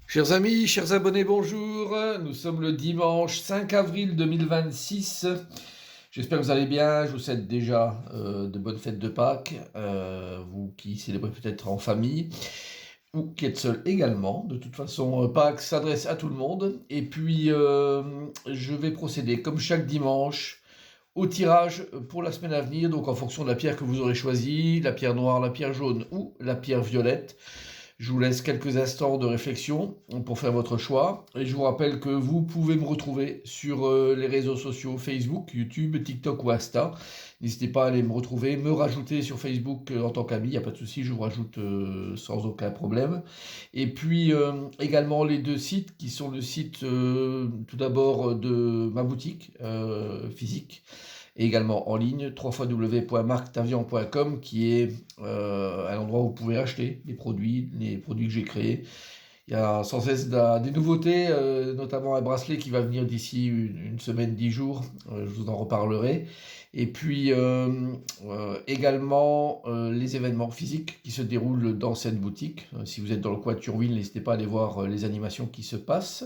Chers amis, chers abonnés, bonjour. Nous sommes le dimanche 5 avril 2026. J'espère que vous allez bien. Je vous souhaite déjà de bonnes fêtes de Pâques. Vous qui célébrez peut-être en famille ou qui êtes seul également. De toute façon, Pâques s'adresse à tout le monde. Et puis, je vais procéder comme chaque dimanche au tirage pour la semaine à venir. Donc, en fonction de la pierre que vous aurez choisie, la pierre noire, la pierre jaune ou la pierre violette. Je vous laisse quelques instants de réflexion pour faire votre choix. Et je vous rappelle que vous pouvez me retrouver sur les réseaux sociaux Facebook, YouTube, TikTok ou Insta. N'hésitez pas à aller me retrouver, me rajouter sur Facebook en tant qu'ami, il n'y a pas de souci, je vous rajoute sans aucun problème. Et puis également les deux sites qui sont le site tout d'abord de ma boutique physique et également en ligne, www.marctavian.com, qui est un endroit où vous pouvez acheter les produits que j'ai créés. Il y a sans cesse des nouveautés, notamment un bracelet qui va venir d'ici une semaine, 10 jours, je vous en reparlerai. Et puis également les événements physiques qui se déroulent dans cette boutique. Si vous êtes dans le coin de Thionville, n'hésitez pas à aller voir les animations qui se passent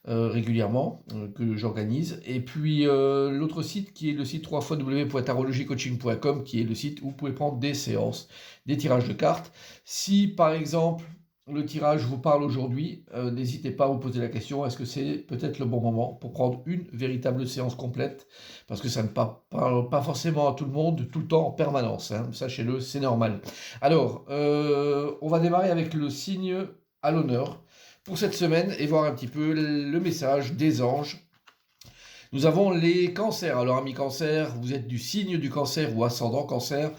régulièrement, que j'organise. Et puis l'autre site qui est le site www.tarologycoaching.com, qui est le site où vous pouvez prendre des séances, des tirages de cartes. Si par exemple le tirage vous parle aujourd'hui, n'hésitez pas à vous poser la question, est-ce que c'est peut-être le bon moment pour prendre une véritable séance complète, parce que ça ne parle pas forcément à tout le monde, tout le temps, en permanence, hein. Sachez-le, c'est normal. Alors, on va démarrer avec le signe à l'honneur pour cette semaine et voir un petit peu le message des anges. Nous avons les cancers. Alors amis cancer, vous êtes du signe du cancer ou ascendant cancer.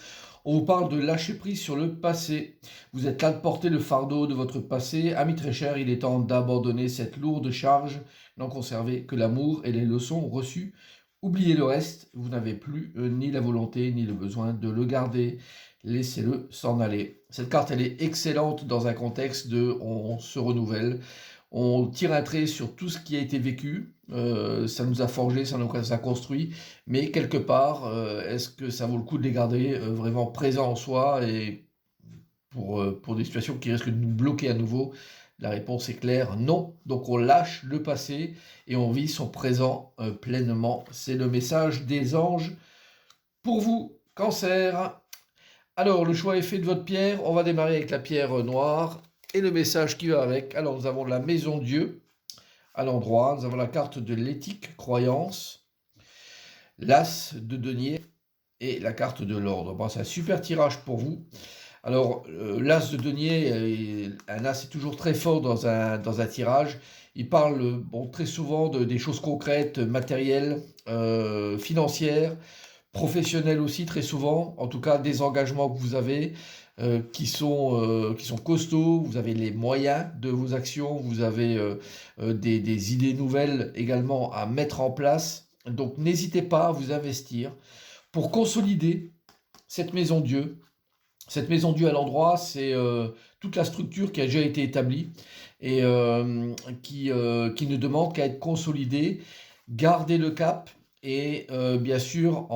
On vous parle de lâcher prise sur le passé. Vous êtes là de porter le fardeau de votre passé. Amis très chers, il est temps d'abandonner cette lourde charge, n'en conserver que l'amour et les leçons reçues. Oubliez le reste, vous n'avez plus ni la volonté ni le besoin de le garder. Laissez-le s'en aller. Cette carte, elle est excellente dans un contexte de on se renouvelle, on tire un trait sur tout ce qui a été vécu, ça nous a forgé, ça nous a construit, mais quelque part, est-ce que ça vaut le coup de les garder vraiment présents en soi et pour des situations qui risquent de nous bloquer à nouveau? La réponse est claire, non. Donc on lâche le passé et on vit son présent pleinement. C'est le message des anges pour vous, Cancer. Alors, le choix est fait de votre pierre. On va démarrer avec la pierre noire et le message qui va avec. Alors, nous avons la maison Dieu à l'endroit. Nous avons la carte de l'éthique, croyance, l'as de denier et la carte de l'ordre. Bon, c'est un super tirage pour vous. Alors, l'as de denier, un as est toujours très fort dans un tirage. Il parle très souvent des choses concrètes, matérielles, financières, professionnels aussi très souvent, en tout cas des engagements que vous avez qui sont costauds, vous avez les moyens de vos actions, vous avez des idées nouvelles également à mettre en place. Donc n'hésitez pas à vous investir pour consolider cette maison Dieu. Cette maison Dieu à l'endroit, c'est toute la structure qui a déjà été établie et qui ne demande qu'à être consolidée. Gardez le cap et bien sûr,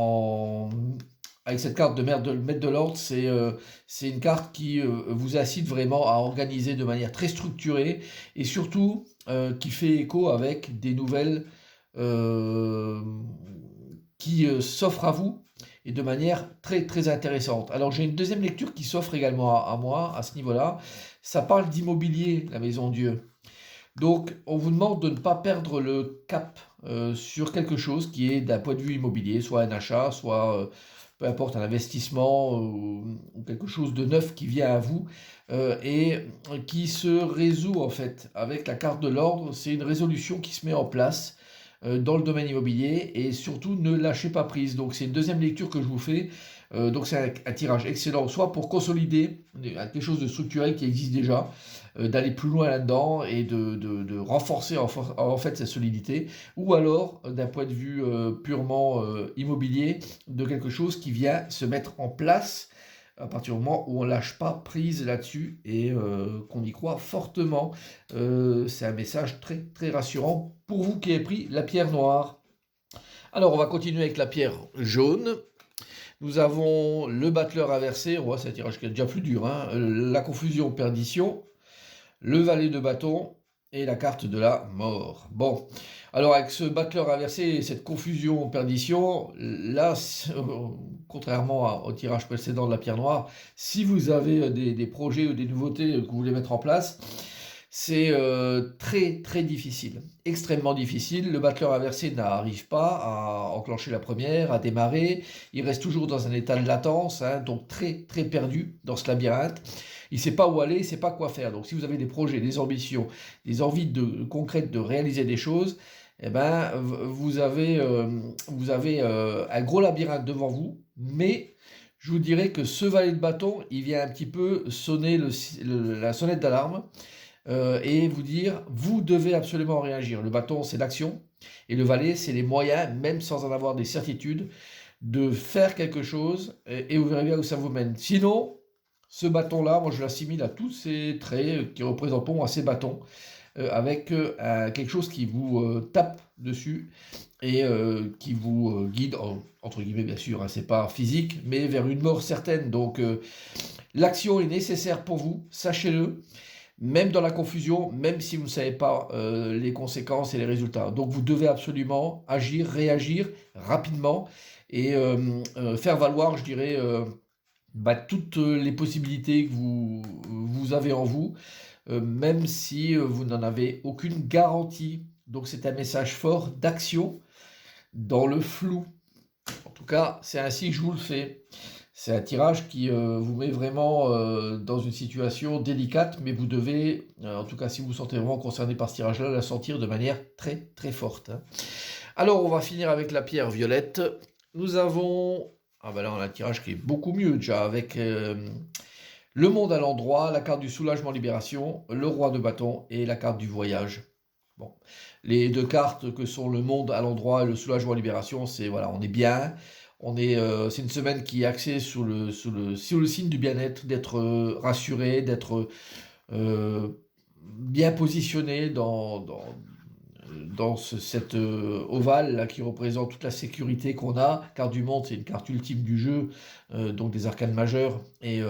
avec cette carte de maître de l'ordre, c'est une carte qui vous incite vraiment à organiser de manière très structurée et surtout qui fait écho avec des nouvelles euh, qui s'offrent à vous et de manière très très intéressante. Alors j'ai une deuxième lecture qui s'offre également à moi à ce niveau-là. Ça parle d'immobilier, la maison Dieu. Donc on vous demande de ne pas perdre le cap sur quelque chose qui est d'un point de vue immobilier, soit un achat, soit peu importe un investissement ou quelque chose de neuf qui vient à vous et qui se résout en fait avec la carte de l'ordre. C'est une résolution qui se met en place dans le domaine immobilier et surtout ne lâchez pas prise. Donc c'est une deuxième lecture que je vous fais. Donc c'est un tirage excellent, soit pour consolider quelque chose de structurel qui existe déjà, d'aller plus loin là-dedans et de renforcer en fait sa solidité, ou alors d'un point de vue purement immobilier, de quelque chose qui vient se mettre en place à partir du moment où on ne lâche pas prise là-dessus et qu'on y croit fortement. C'est un message très très rassurant pour vous qui avez pris la pierre noire. Alors on va continuer avec la pierre jaune. Nous avons le battleur inversé, on voit c'est un tirage qui est déjà plus dur, hein. La confusion, perdition, le valet de bâton et la carte de la mort. Bon, alors avec ce battleur inversé et cette confusion perdition, là, contrairement au tirage précédent de la pierre noire, si vous avez des projets ou des nouveautés que vous voulez mettre en place, c'est très très difficile, extrêmement difficile. Le battleur inversé n'arrive pas à enclencher la première, à démarrer. Il reste toujours dans un état de latence, hein, donc très très perdu dans ce labyrinthe. Il ne sait pas où aller, il ne sait pas quoi faire. Donc si vous avez des projets, des ambitions, des envies concrètes de réaliser des choses, eh ben, vous avez un gros labyrinthe devant vous, mais je vous dirais que ce valet de bâton, il vient un petit peu sonner la sonnette d'alarme et vous dire, vous devez absolument réagir. Le bâton, c'est l'action, et le valet, c'est les moyens, même sans en avoir des certitudes, de faire quelque chose, et vous verrez bien où ça vous mène. Sinon, ce bâton-là, moi je l'assimile à tous ces traits qui représentent ces bâtons, avec quelque chose qui vous tape dessus et qui vous guide, entre guillemets bien sûr, hein, c'est pas physique, mais vers une mort certaine. Donc l'action est nécessaire pour vous, sachez-le, même dans la confusion, même si vous ne savez pas les conséquences et les résultats. Donc vous devez absolument agir, réagir rapidement et faire valoir, je dirais, toutes les possibilités que vous avez en vous, même si vous n'en avez aucune garantie. Donc c'est un message fort d'action dans le flou. En tout cas, c'est ainsi que je vous le fais. C'est un tirage qui vous met vraiment dans une situation délicate, mais vous devez, en tout cas si vous vous sentez vraiment concerné par ce tirage-là, la sentir de manière très très forte, hein. Alors on va finir avec la pierre violette. Nous avons, ah ben là on a un tirage qui est beaucoup mieux déjà, avec le monde à l'endroit, la carte du soulagement libération, le roi de bâton et la carte du voyage. Bon, les deux cartes que sont le monde à l'endroit et le soulagement libération, c'est voilà, on est bien. C'est une semaine qui est axée sur le signe du bien-être, d'être rassuré, d'être bien positionné dans cette ovale là, qui représente toute la sécurité qu'on a. Carte du monde, c'est une carte ultime du jeu, donc des arcanes majeures, et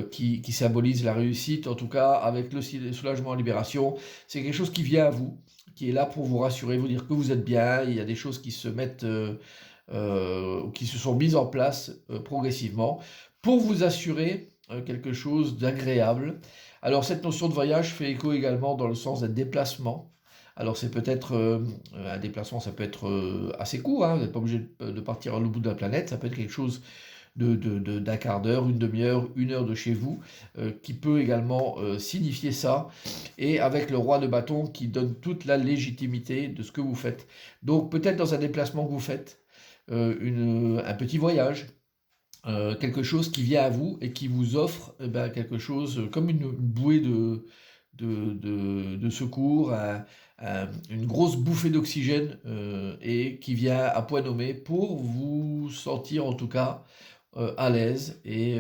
qui symbolise la réussite. En tout cas, avec le soulagement en libération, c'est quelque chose qui vient à vous, qui est là pour vous rassurer, vous dire que vous êtes bien. Il y a des choses qui se mettent, qui se sont mises en place progressivement pour vous assurer quelque chose d'agréable. Alors cette notion de voyage fait écho également dans le sens d'un déplacement. Alors c'est peut-être un déplacement, ça peut être assez court, hein, vous n'êtes pas obligé de partir à l'autre bout de la planète, ça peut être quelque chose d'un quart d'heure, une demi-heure, une heure de chez vous, qui peut également signifier ça, et avec le roi de bâton qui donne toute la légitimité de ce que vous faites. Donc peut-être dans un déplacement que vous faites, un petit voyage, quelque chose qui vient à vous et qui vous offre quelque chose comme une bouée de secours, une grosse bouffée d'oxygène, et qui vient à point nommé pour vous sentir en tout cas à l'aise et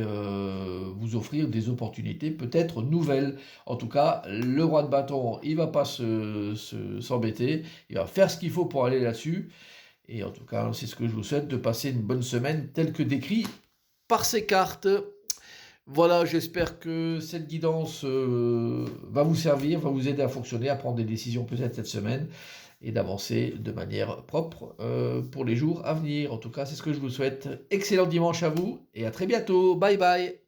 vous offrir des opportunités peut-être nouvelles. En tout cas, le roi de bâton, il va pas s'embêter, il va faire ce qu'il faut pour aller là-dessus. Et en tout cas, c'est ce que je vous souhaite, de passer une bonne semaine telle que décrit par ces cartes. Voilà, j'espère que cette guidance va vous servir, va vous aider à fonctionner, à prendre des décisions peut-être cette semaine et d'avancer de manière propre pour les jours à venir. En tout cas, c'est ce que je vous souhaite. Excellent dimanche à vous et à très bientôt. Bye bye.